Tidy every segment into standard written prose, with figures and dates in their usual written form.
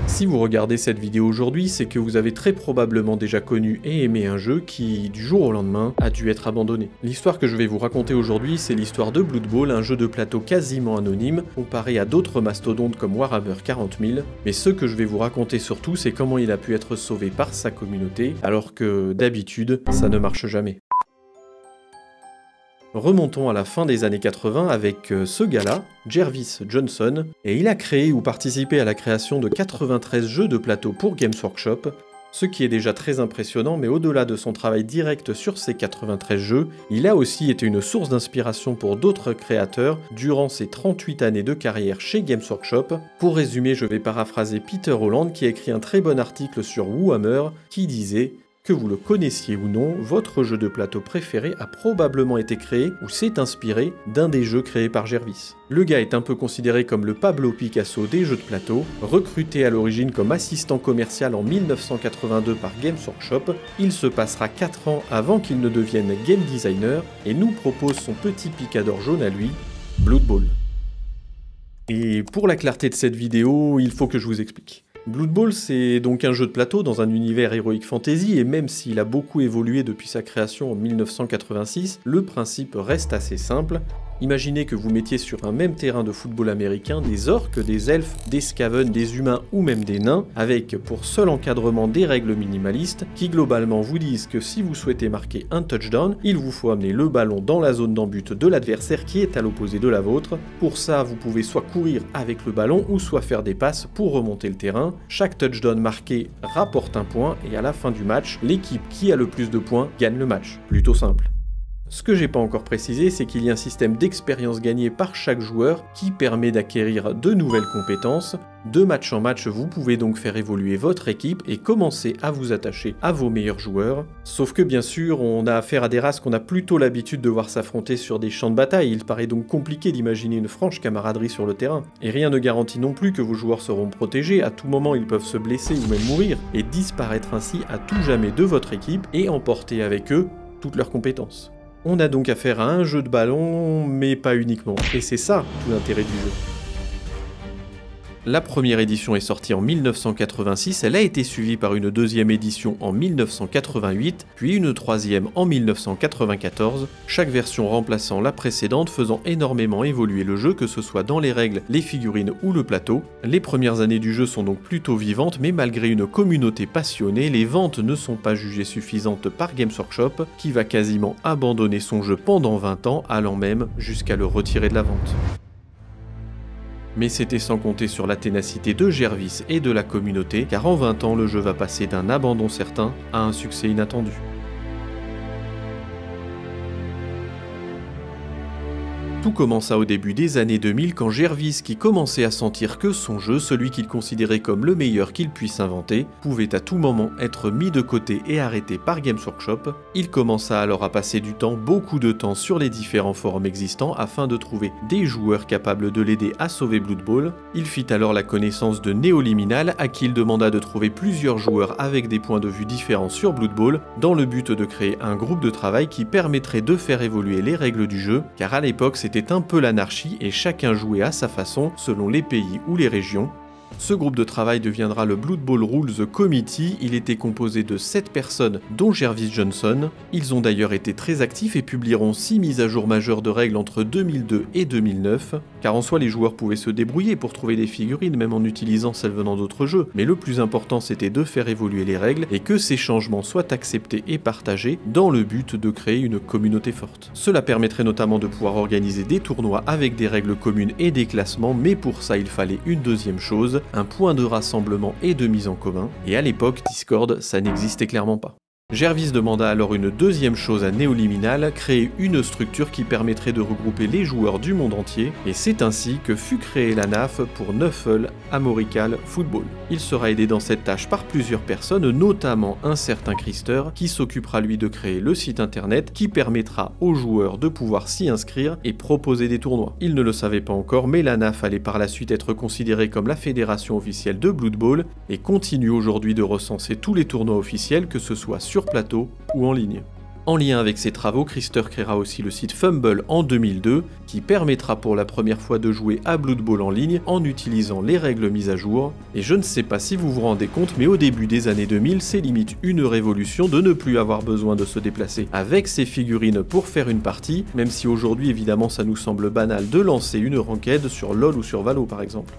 Si vous regardez cette vidéo aujourd'hui, c'est que vous avez très probablement déjà connu et aimé un jeu qui, du jour au lendemain, a dû être abandonné. L'histoire que je vais vous raconter aujourd'hui, c'est l'histoire de Blood Bowl, un jeu de plateau quasiment anonyme, comparé à d'autres mastodontes comme Warhammer 40 000, mais ce que je vais vous raconter surtout, c'est comment il a pu être sauvé par sa communauté, alors que, d'habitude, ça ne marche jamais. Remontons à la fin des années 80 avec ce gars-là, Jervis Johnson, et il a créé ou participé à la création de 93 jeux de plateau pour Games Workshop, ce qui est déjà très impressionnant, mais au-delà de son travail direct sur ces 93 jeux, il a aussi été une source d'inspiration pour d'autres créateurs durant ses 38 années de carrière chez Games Workshop. Pour résumer, je vais paraphraser Peter Holland qui a écrit un très bon article sur Warhammer qui disait « Que vous le connaissiez ou non, votre jeu de plateau préféré a probablement été créé ou s'est inspiré d'un des jeux créés par Jervis. » Le gars est un peu considéré comme le Pablo Picasso des jeux de plateau. Recruté à l'origine comme assistant commercial en 1982 par Games Workshop, il se passera 4 ans avant qu'il ne devienne game designer et nous propose son petit picador jaune à lui, Blood Bowl. Et pour la clarté de cette vidéo, il faut que je vous explique. Blood Bowl, c'est donc un jeu de plateau dans un univers Heroic Fantasy, et même s'il a beaucoup évolué depuis sa création en 1986, le principe reste assez simple. Imaginez que vous mettiez sur un même terrain de football américain des orques, des elfes, des skaven, des humains ou même des nains, avec pour seul encadrement des règles minimalistes qui globalement vous disent que si vous souhaitez marquer un touchdown, il vous faut amener le ballon dans la zone d'en-but de l'adversaire qui est à l'opposé de la vôtre. Pour ça, vous pouvez soit courir avec le ballon ou soit faire des passes pour remonter le terrain. Chaque touchdown marqué rapporte un point et à la fin du match, l'équipe qui a le plus de points gagne le match. Plutôt simple. Ce que j'ai pas encore précisé, c'est qu'il y a un système d'expérience gagnée par chaque joueur qui permet d'acquérir de nouvelles compétences. De match en match, vous pouvez donc faire évoluer votre équipe et commencer à vous attacher à vos meilleurs joueurs. Sauf que bien sûr, on a affaire à des races qu'on a plutôt l'habitude de voir s'affronter sur des champs de bataille. Il paraît donc compliqué d'imaginer une franche camaraderie sur le terrain. Et rien ne garantit non plus que vos joueurs seront protégés, à tout moment ils peuvent se blesser ou même mourir, et disparaître ainsi à tout jamais de votre équipe et emporter avec eux toutes leurs compétences. On a donc affaire à un jeu de ballon, mais pas uniquement. Et c'est ça tout l'intérêt du jeu. La première édition est sortie en 1986, elle a été suivie par une deuxième édition en 1988, puis une troisième en 1994, chaque version remplaçant la précédente, faisant énormément évoluer le jeu, que ce soit dans les règles, les figurines ou le plateau. Les premières années du jeu sont donc plutôt vivantes, mais malgré une communauté passionnée, les ventes ne sont pas jugées suffisantes par Games Workshop, qui va quasiment abandonner son jeu pendant 20 ans, allant même jusqu'à le retirer de la vente. Mais c'était sans compter sur la ténacité de Jervis et de la communauté, car en 20 ans, le jeu va passer d'un abandon certain à un succès inattendu. Tout commença au début des années 2000 quand Jervis, qui commençait à sentir que son jeu, celui qu'il considérait comme le meilleur qu'il puisse inventer, pouvait à tout moment être mis de côté et arrêté par Games Workshop, il commença alors à passer du temps, beaucoup de temps, sur les différents forums existants afin de trouver des joueurs capables de l'aider à sauver Blood Bowl. Il fit alors la connaissance de Neoliminal, à qui il demanda de trouver plusieurs joueurs avec des points de vue différents sur Blood Bowl, dans le but de créer un groupe de travail qui permettrait de faire évoluer les règles du jeu, car à l'époque c'était un peu l'anarchie et chacun jouait à sa façon selon les pays ou les régions. Ce groupe de travail deviendra le Blood Bowl Rules Committee, il était composé de 7 personnes dont Jervis Johnson. Ils ont d'ailleurs été très actifs et publieront 6 mises à jour majeures de règles entre 2002 et 2009, car en soi les joueurs pouvaient se débrouiller pour trouver des figurines même en utilisant celles venant d'autres jeux, mais le plus important c'était de faire évoluer les règles et que ces changements soient acceptés et partagés dans le but de créer une communauté forte. Cela permettrait notamment de pouvoir organiser des tournois avec des règles communes et des classements, mais pour ça il fallait une deuxième chose, un point de rassemblement et de mise en commun, et à l'époque, Discord, ça n'existait clairement pas. Jervis demanda alors une deuxième chose à Neoliminal, créer une structure qui permettrait de regrouper les joueurs du monde entier, et c'est ainsi que fut créée la NAF pour Nuffle Armorical Football. Il sera aidé dans cette tâche par plusieurs personnes, notamment un certain Krister, qui s'occupera lui de créer le site internet qui permettra aux joueurs de pouvoir s'y inscrire et proposer des tournois. Il ne le savait pas encore, mais la NAF allait par la suite être considérée comme la fédération officielle de Blood Bowl, et continue aujourd'hui de recenser tous les tournois officiels, que ce soit sur plateau ou en ligne. En lien avec ces travaux, Krister créera aussi le site Fumble en 2002, qui permettra pour la première fois de jouer à Blood Bowl en ligne en utilisant les règles mises à jour. Et je ne sais pas si vous vous rendez compte, mais au début des années 2000, c'est limite une révolution de ne plus avoir besoin de se déplacer avec ses figurines pour faire une partie, même si aujourd'hui évidemment ça nous semble banal de lancer une ranked sur LoL ou sur Valo par exemple.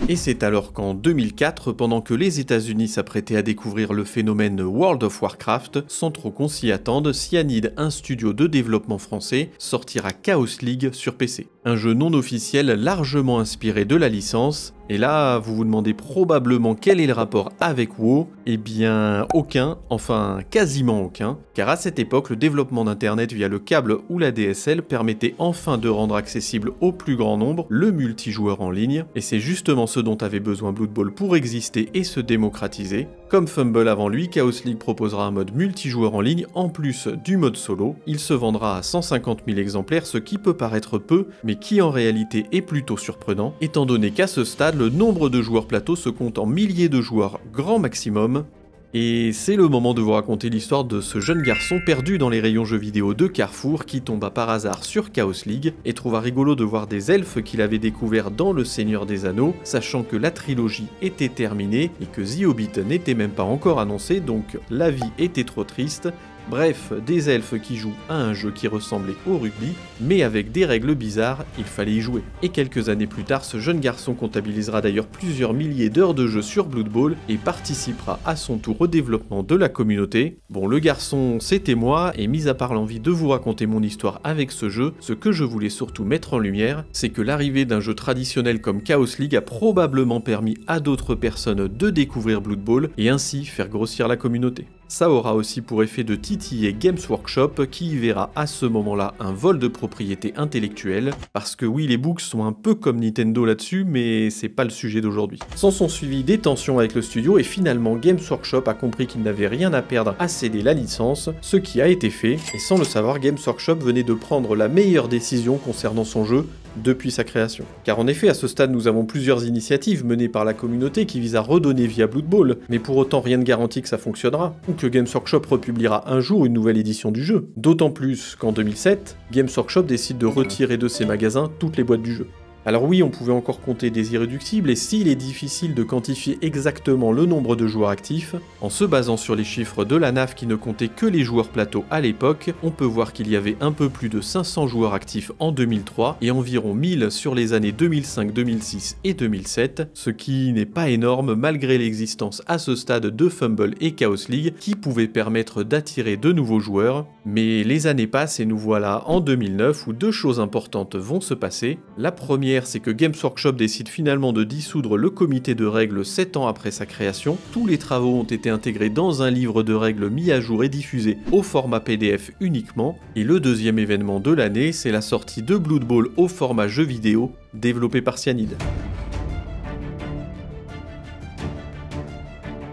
Et c'est alors qu'en 2004, pendant que les États-Unis s'apprêtaient à découvrir le phénomène World of Warcraft, sans trop qu'on s'y attende, Cyanide, un studio de développement français, sortira Chaos League sur PC. Un jeu non officiel largement inspiré de la licence. Et là, vous vous demandez probablement quel est le rapport avec WoW. Eh bien, aucun, enfin quasiment aucun, car à cette époque, le développement d'internet via le câble ou la DSL permettait enfin de rendre accessible au plus grand nombre le multijoueur en ligne, et c'est justement ce dont avait besoin Blood Bowl pour exister et se démocratiser. Comme Fumble avant lui, Chaos League proposera un mode multijoueur en ligne en plus du mode solo. Il se vendra à 150 000 exemplaires, ce qui peut paraître peu, mais qui en réalité est plutôt surprenant, étant donné qu'à ce stade, le nombre de joueurs plateau se compte en milliers de joueurs grand maximum. Et c'est le moment de vous raconter l'histoire de ce jeune garçon perdu dans les rayons jeux vidéo de Carrefour qui tomba par hasard sur Chaos League et trouva rigolo de voir des elfes qu'il avait découverts dans Le Seigneur des Anneaux, sachant que la trilogie était terminée et que The Hobbit n'était même pas encore annoncé, donc la vie était trop triste. Bref, des elfes qui jouent à un jeu qui ressemblait au rugby, mais avec des règles bizarres, il fallait y jouer. Et quelques années plus tard, ce jeune garçon comptabilisera d'ailleurs plusieurs milliers d'heures de jeu sur Blood Bowl et participera à son tour au développement de la communauté. Bon, le garçon, c'était moi, et mis à part l'envie de vous raconter mon histoire avec ce jeu, ce que je voulais surtout mettre en lumière, c'est que l'arrivée d'un jeu traditionnel comme Chaos League a probablement permis à d'autres personnes de découvrir Blood Bowl et ainsi faire grossir la communauté. Ça aura aussi pour effet de titiller Games Workshop qui y verra à ce moment-là un vol de propriété intellectuelle, parce que oui, les books sont un peu comme Nintendo là-dessus, mais c'est pas le sujet d'aujourd'hui. S'en sont suivis des tensions avec le studio et finalement Games Workshop a compris qu'il n'avait rien à perdre à céder la licence, ce qui a été fait, et sans le savoir, Games Workshop venait de prendre la meilleure décision concernant son jeu depuis sa création. Car en effet, à ce stade, nous avons plusieurs initiatives menées par la communauté qui visent à redonner vie à Blood Bowl, mais pour autant rien ne garantit que ça fonctionnera, ou que Games Workshop republiera un jour une nouvelle édition du jeu. D'autant plus qu'en 2007, Games Workshop décide de retirer de ses magasins toutes les boîtes du jeu. Alors oui, on pouvait encore compter des irréductibles, et s'il est difficile de quantifier exactement le nombre de joueurs actifs, en se basant sur les chiffres de la NAF qui ne comptait que les joueurs plateau à l'époque, on peut voir qu'il y avait un peu plus de 500 joueurs actifs en 2003, et environ 1000 sur les années 2005, 2006 et 2007, ce qui n'est pas énorme malgré l'existence à ce stade de Fumble et Chaos League, qui pouvaient permettre d'attirer de nouveaux joueurs. Mais les années passent et nous voilà en 2009 où deux choses importantes vont se passer. La première, c'est que Games Workshop décide finalement de dissoudre le comité de règles 7 ans après sa création. Tous les travaux ont été intégrés dans un livre de règles mis à jour et diffusé au format PDF uniquement. Et le deuxième événement de l'année, c'est la sortie de Blood Bowl au format jeu vidéo, développé par Cyanide.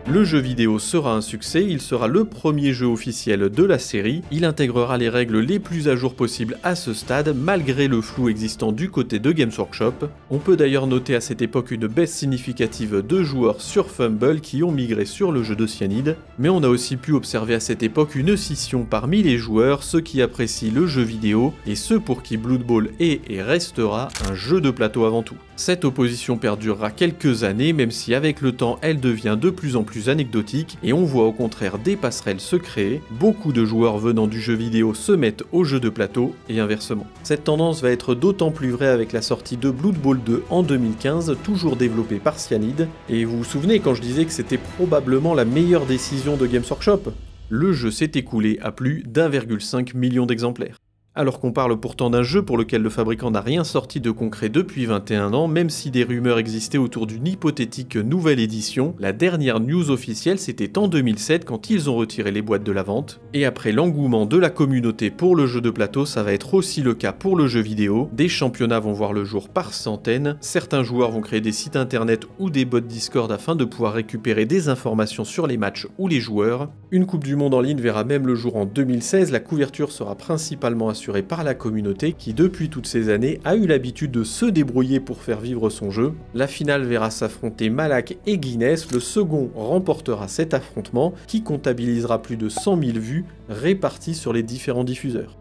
Le jeu vidéo sera un succès, il sera le premier jeu officiel de la série, il intégrera les règles les plus à jour possibles à ce stade, malgré le flou existant du côté de Games Workshop. On peut d'ailleurs noter à cette époque une baisse significative de joueurs sur Fumble qui ont migré sur le jeu de Cyanide, mais on a aussi pu observer à cette époque une scission parmi les joueurs, ceux qui apprécient le jeu vidéo et ceux pour qui Blood Bowl est et restera un jeu de plateau avant tout. Cette opposition perdurera quelques années, même si avec le temps elle devient de plus en plus anecdotique, et on voit au contraire des passerelles se créer, beaucoup de joueurs venant du jeu vidéo se mettent au jeu de plateau, et inversement. Cette tendance va être d'autant plus vraie avec la sortie de Blood Bowl 2 en 2015, toujours développé par Cyanide, et vous vous souvenez quand je disais que c'était probablement la meilleure décision de Games Workshop ? Le jeu s'est écoulé à plus d'1,5 million d'exemplaires. Alors qu'on parle pourtant d'un jeu pour lequel le fabricant n'a rien sorti de concret depuis 21 ans, même si des rumeurs existaient autour d'une hypothétique nouvelle édition, la dernière news officielle c'était en 2007 quand ils ont retiré les boîtes de la vente. Et après l'engouement de la communauté pour le jeu de plateau, ça va être aussi le cas pour le jeu vidéo. Des championnats vont voir le jour par centaines, certains joueurs vont créer des sites internet ou des bots Discord afin de pouvoir récupérer des informations sur les matchs ou les joueurs. Une Coupe du Monde en ligne verra même le jour en 2016, la couverture sera principalement assurée assuré par la communauté qui depuis toutes ces années a eu l'habitude de se débrouiller pour faire vivre son jeu. La finale verra s'affronter Malak et Guinness, le second remportera cet affrontement qui comptabilisera plus de 100 000 vues réparties sur les différents diffuseurs.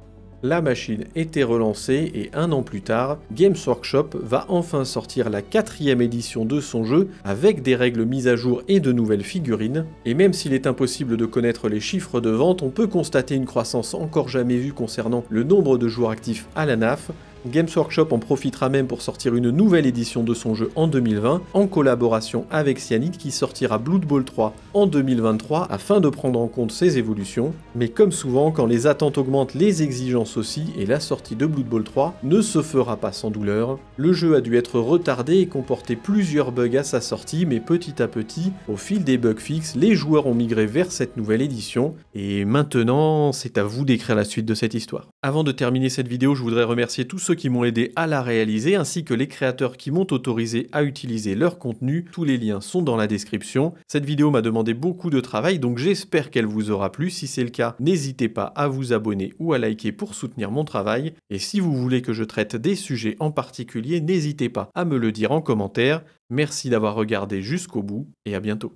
La machine était relancée et un an plus tard, Games Workshop va enfin sortir la 4e édition de son jeu avec des règles mises à jour et de nouvelles figurines. Et même s'il est impossible de connaître les chiffres de vente, on peut constater une croissance encore jamais vue concernant le nombre de joueurs actifs à la NAF. Games Workshop en profitera même pour sortir une nouvelle édition de son jeu en 2020, en collaboration avec Cyanide qui sortira Blood Bowl 3 en 2023 afin de prendre en compte ces évolutions. Mais comme souvent, quand les attentes augmentent, les exigences aussi, et la sortie de Blood Bowl 3 ne se fera pas sans douleur. Le jeu a dû être retardé et comportait plusieurs bugs à sa sortie, mais petit à petit, au fil des bugs fixes, les joueurs ont migré vers cette nouvelle édition, et maintenant, c'est à vous d'écrire la suite de cette histoire. Avant de terminer cette vidéo, je voudrais remercier tous ceux qui m'ont aidé à la réaliser, ainsi que les créateurs qui m'ont autorisé à utiliser leur contenu. Tous les liens sont dans la description. Cette vidéo m'a demandé beaucoup de travail, donc j'espère qu'elle vous aura plu. Si c'est le cas, n'hésitez pas à vous abonner ou à liker pour soutenir mon travail. Et si vous voulez que je traite des sujets en particulier, n'hésitez pas à me le dire en commentaire. Merci d'avoir regardé jusqu'au bout et à bientôt.